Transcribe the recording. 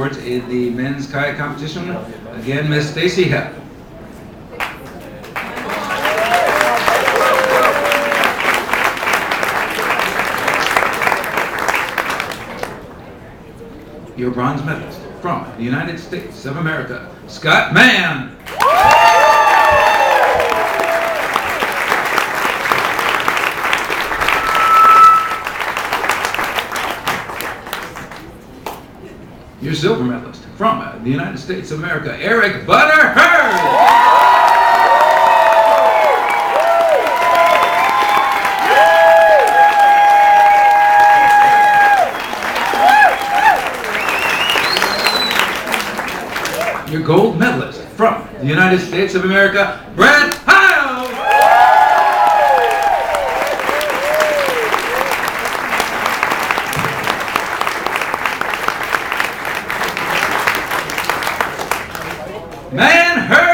awards in the men's kayak competition. Again, Miss Stacy Hepp. Your bronze medalist from the United States of America, Scott Mann. Your silver medalist from the United States of America, Eric Butterhurst. Your gold medalist from the United States of America, Brett Heil. Manhurst.